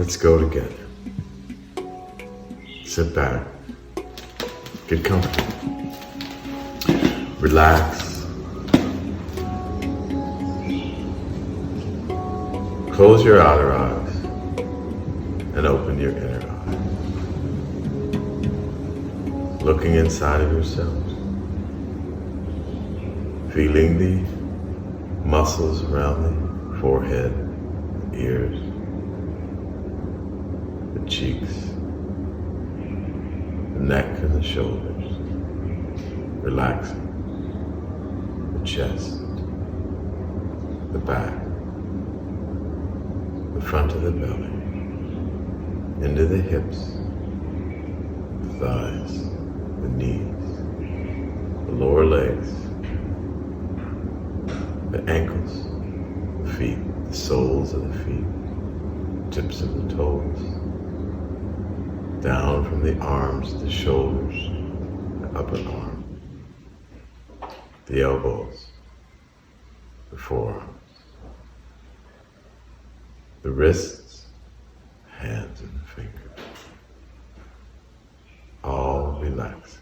let's go together. Sit back, get comfortable, relax, close your outer eyes and open your inner eye. Looking inside of yourself, feeling the muscles around the forehead, ears, the cheeks, the neck and the shoulders, relaxing, the chest, the back, the front of the belly, into the hips, the thighs, the knees, the lower legs, the ankles, the feet, the soles of the feet, tips of the toes, down from the arms to the shoulders, the upper arm, the elbows, the forearms, the wrists, hands and the fingers, all relaxing,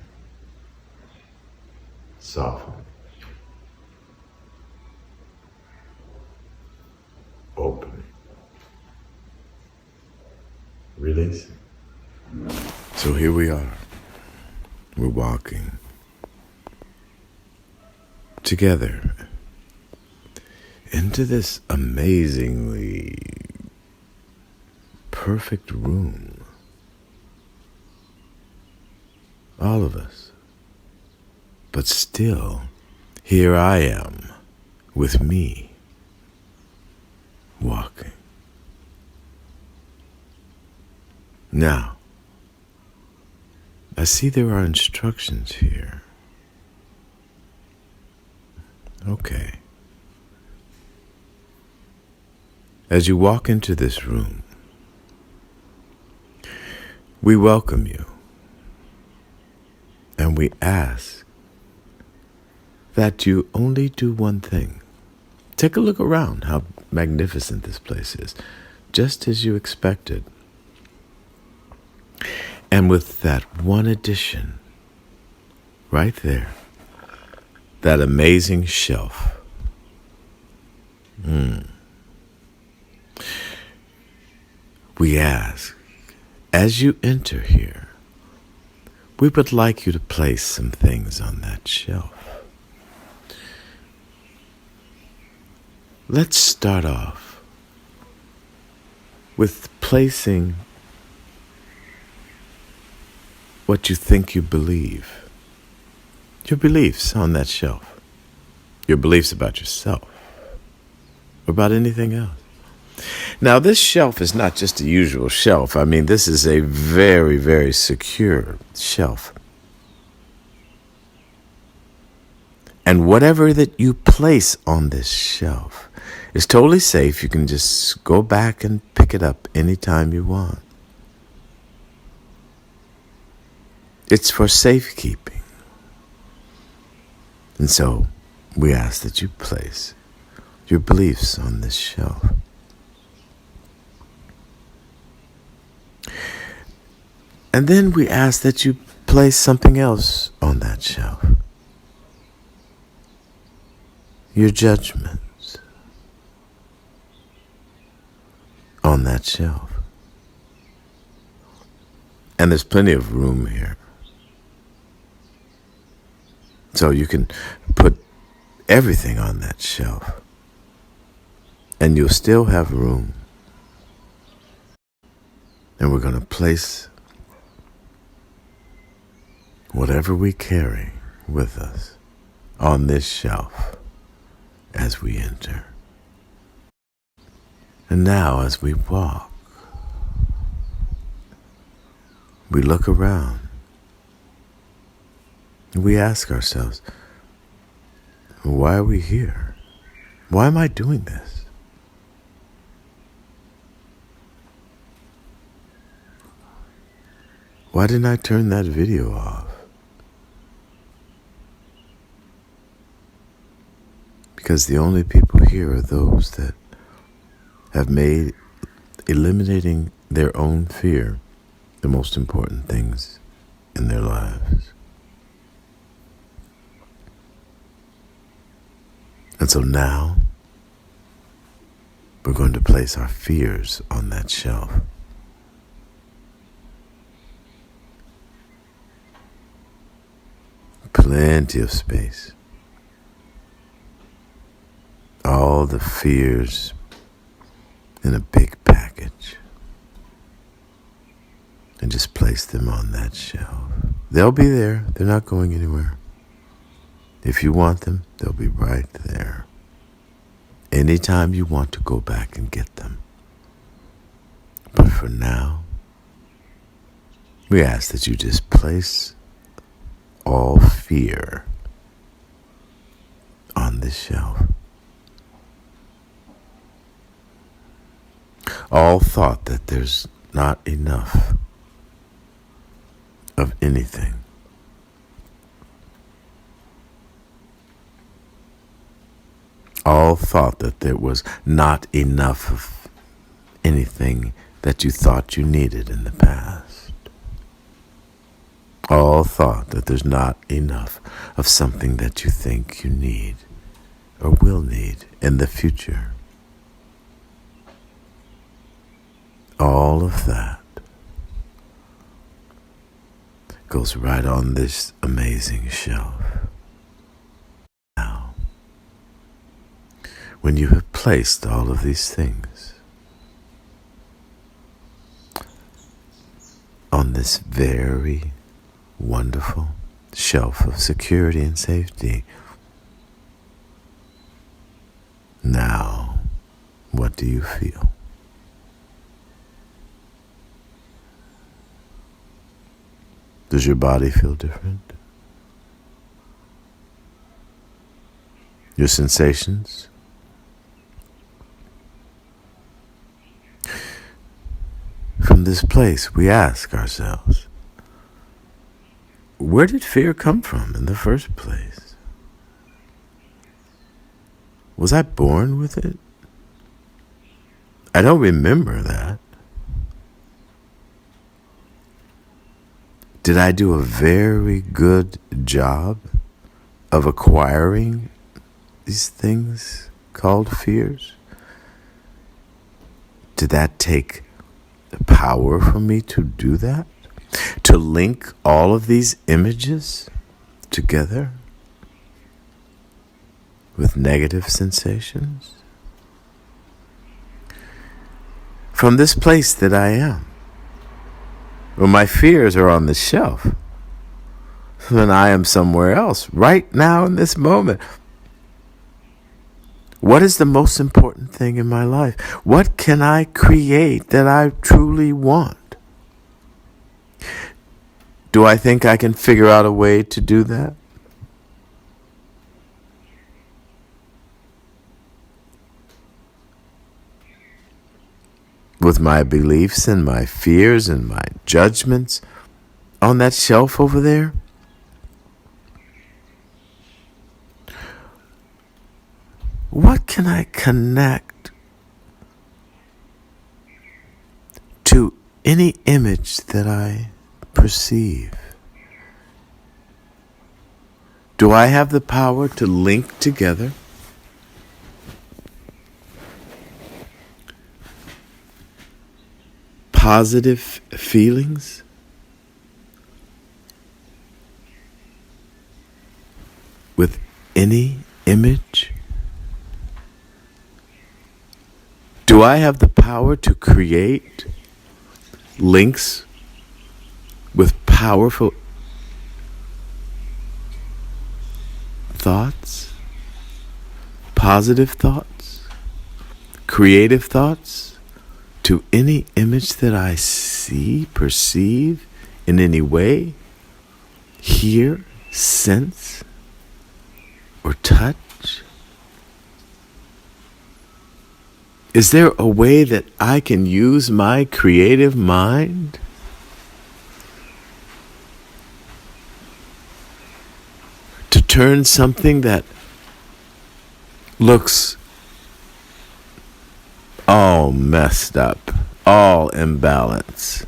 softening, opening, releasing. So here we are. We're walking together into this amazingly perfect room. All of us. But still, here I am with me walking. Now, I see there are instructions here. Okay. As you walk into this room, we welcome you and we ask that you only do one thing. Take a look around how magnificent this place is, just as you expected. And with that one addition, right there, that amazing shelf. We ask, as you enter here, we would like you to place some things on that shelf. Let's start off with placing what you think you believe. Your beliefs on that shelf. Your beliefs about yourself. Or about anything else. Now, this shelf is not just a usual shelf. I mean, this is a very, very secure shelf. And whatever that you place on this shelf is totally safe. You can just go back and pick it up anytime you want. It's for safekeeping. And so we ask that you place your beliefs on this shelf. And then we ask that you place something else on that shelf. Your judgments on that shelf. And there's plenty of room here. So you can put everything on that shelf. And you'll still have room. And we're going to place whatever we carry with us on this shelf as we enter. And now as we walk, we look around and we ask ourselves, why are we here? Why am I doing this? Why didn't I turn that video off? Because the only people here are those that have made eliminating their own fear the most important things in their lives. And so now, we're going to place our fears on that shelf. Plenty of space. All the fears in a big package. And just place them on that shelf. They'll be there. They're not going anywhere. If you want them, they'll be right there. Anytime you want to go back and get them. But for now, we ask that you just place all fear on this shelf. All thought that there's not enough of anything. All thought that there was not enough of anything that you thought you needed in the past. All thought that there's not enough of something that you think you need or will need in the future. All of that goes right on this amazing shelf. Now, when you have placed all of these things on this very wonderful shelf of security and safety, now, what do you feel? Does your body feel different? Your sensations? From this place, we ask ourselves, where did fear come from in the first place? Was I born with it? I don't remember that. Did I do a very good job of acquiring these things called fears? Did that take the power for me to do that? To link all of these images together with negative sensations? From this place that I am, well, my fears are on the shelf. Then I am somewhere else, right now in this moment. What is the most important thing in my life? What can I create that I truly want? Do I think I can figure out a way to do that? With my beliefs and my fears and my judgments on that shelf over there? What can I connect to any image that I perceive? Do I have the power to link together positive feelings with any image? Do I have the power to create links with powerful thoughts, positive thoughts, creative thoughts, to any image that I see, perceive in any way, hear, sense, or touch? Is there a way that I can use my creative mind to turn something that looks all messed up, all imbalance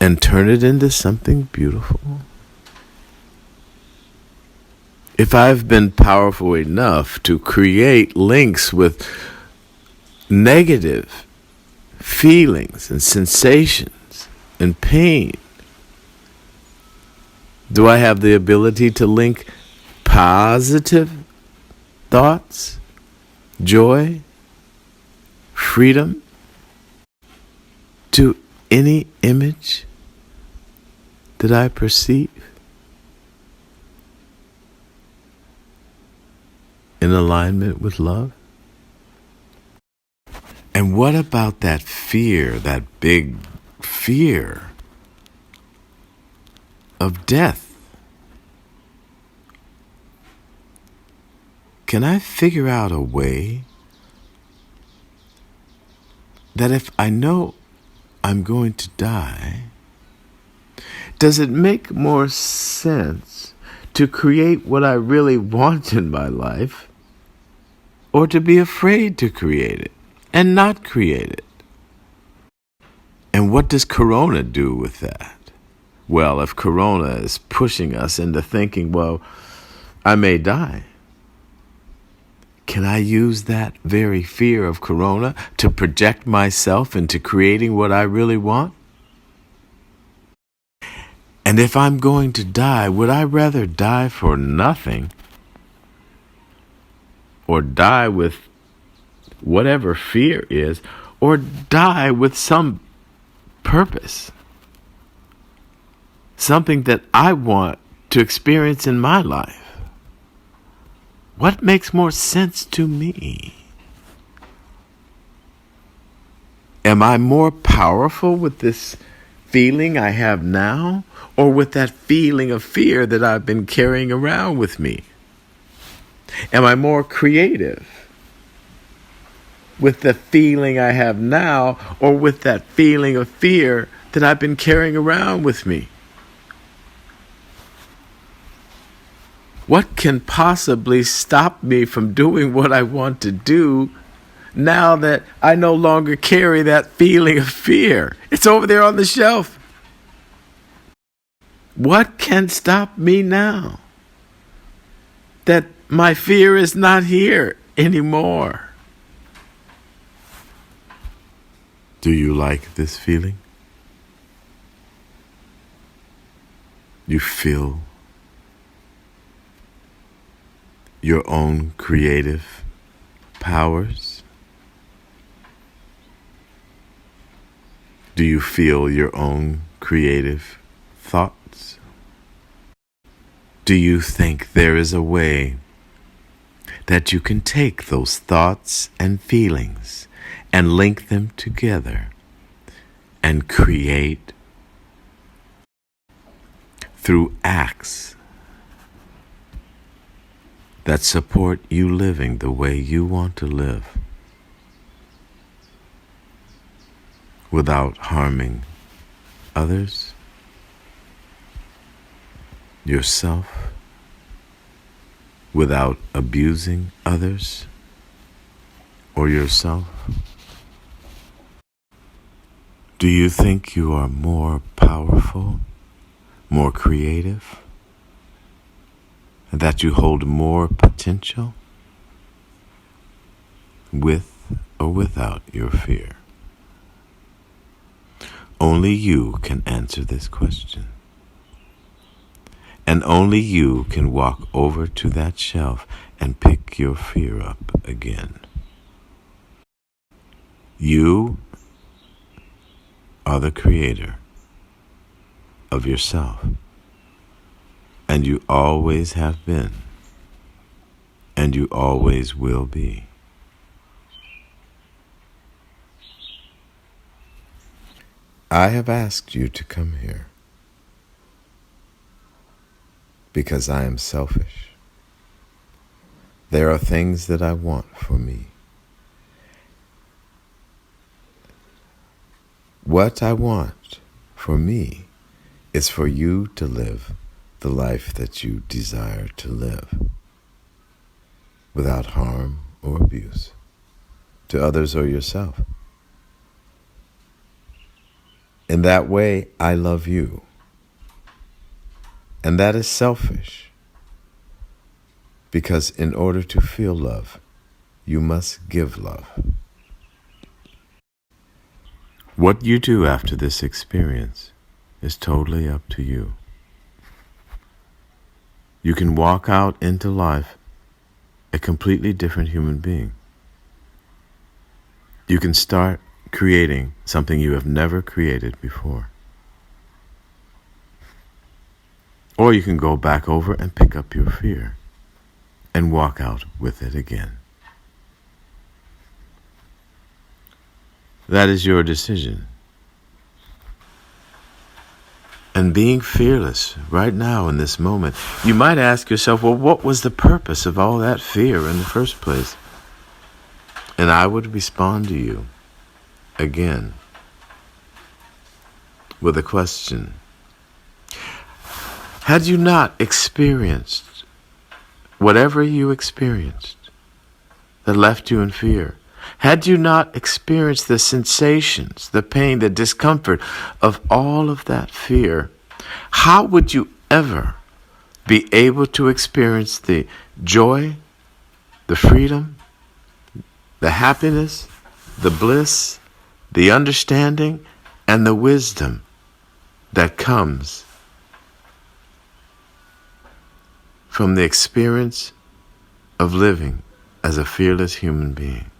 and turn it into something beautiful? If I've been powerful enough to create links with negative feelings and sensations and pain, do I have the ability to link positive thoughts, joy, freedom to any image that I perceive in alignment with love? And what about that fear, that big fear of death? Can I figure out a way that if I know I'm going to die, does it make more sense to create what I really want in my life, or to be afraid to create it and not create it? And what does Corona do with that? Well, if Corona is pushing us into thinking, well, I may die, can I use that very fear of Corona to project myself into creating what I really want? And if I'm going to die, would I rather die for nothing or die with whatever fear is, or die with some purpose, something that I want to experience in my life? What makes more sense to me? Am I more powerful with this feeling I have now, or with that feeling of fear that I've been carrying around with me? Am I more creative with the feeling I have now, or with that feeling of fear that I've been carrying around with me? What can possibly stop me from doing what I want to do now that I no longer carry that feeling of fear? It's over there on the shelf. What can stop me now that my fear is not here anymore? Do you like this feeling? You feel your own creative powers? Do you feel your own creative thoughts? Do you think there is a way that you can take those thoughts and feelings and link them together and create through acts that support you living the way you want to live without harming others, yourself, without abusing others or yourself? Do you think you are more powerful, more creative, and that you hold more potential with or without your fear? Only you can answer this question. And only you can walk over to that shelf and pick your fear up again. You are the creator of yourself, and you always have been, and you always will be. I have asked you to come here because I am selfish. There are things that I want for me. What I want for me is for you to live the life that you desire to live without harm or abuse to others or yourself. In that way, I love you. And that is selfish. Because in order to feel love, you must give love. What you do after this experience is totally up to you. You can walk out into life a completely different human being. You can start creating something you have never created before. Or you can go back over and pick up your fear and walk out with it again. That is your decision. And being fearless right now in this moment, you might ask yourself, well, what was the purpose of all that fear in the first place? And I would respond to you again with a question. Had you not experienced whatever you experienced that left you in fear, had you not experienced the sensations, the pain, the discomfort of all of that fear, how would you ever be able to experience the joy, the freedom, the happiness, the bliss, the understanding, and the wisdom that comes from the experience of living as a fearless human being?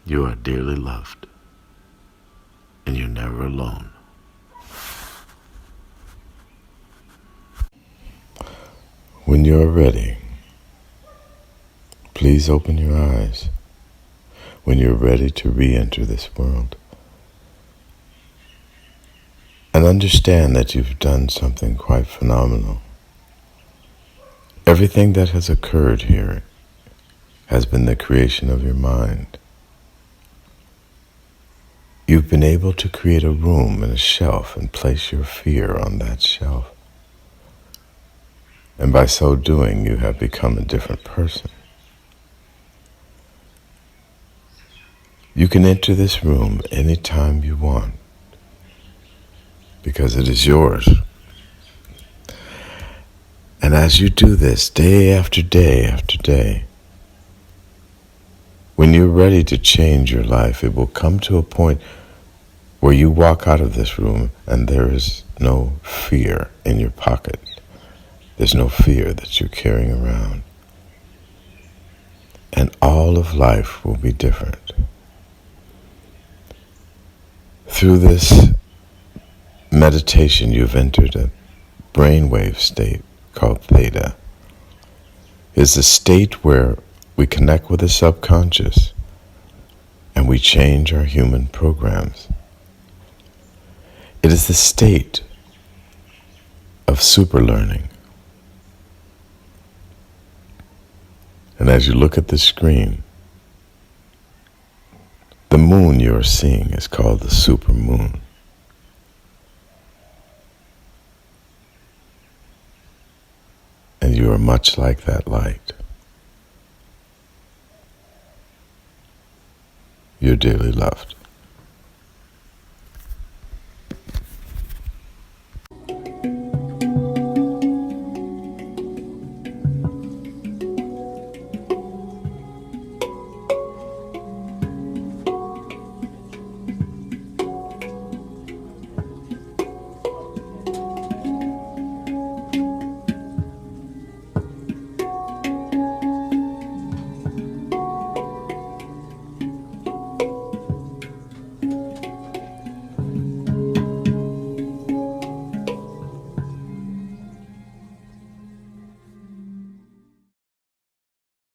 You are dearly loved, and you're never alone. When you're ready, please open your eyes. When you're ready to re-enter this world, and understand that you've done something quite phenomenal. Everything that has occurred here has been the creation of your mind. You've been able to create a room and a shelf and place your fear on that shelf. And by so doing, you have become a different person. You can enter this room anytime you want, because it is yours. And as you do this day after day after day, when you're ready to change your life, it will come to a point where you walk out of this room and there is no fear in your pocket. There's no fear that you're carrying around. And all of life will be different. Through this meditation, you've entered a brainwave state called theta. It's a state where we connect with the subconscious and we change our human programs. It is the state of super learning. And as you look at the screen, the moon you're seeing is called the super moon. And you are much like that light. You're dearly loved.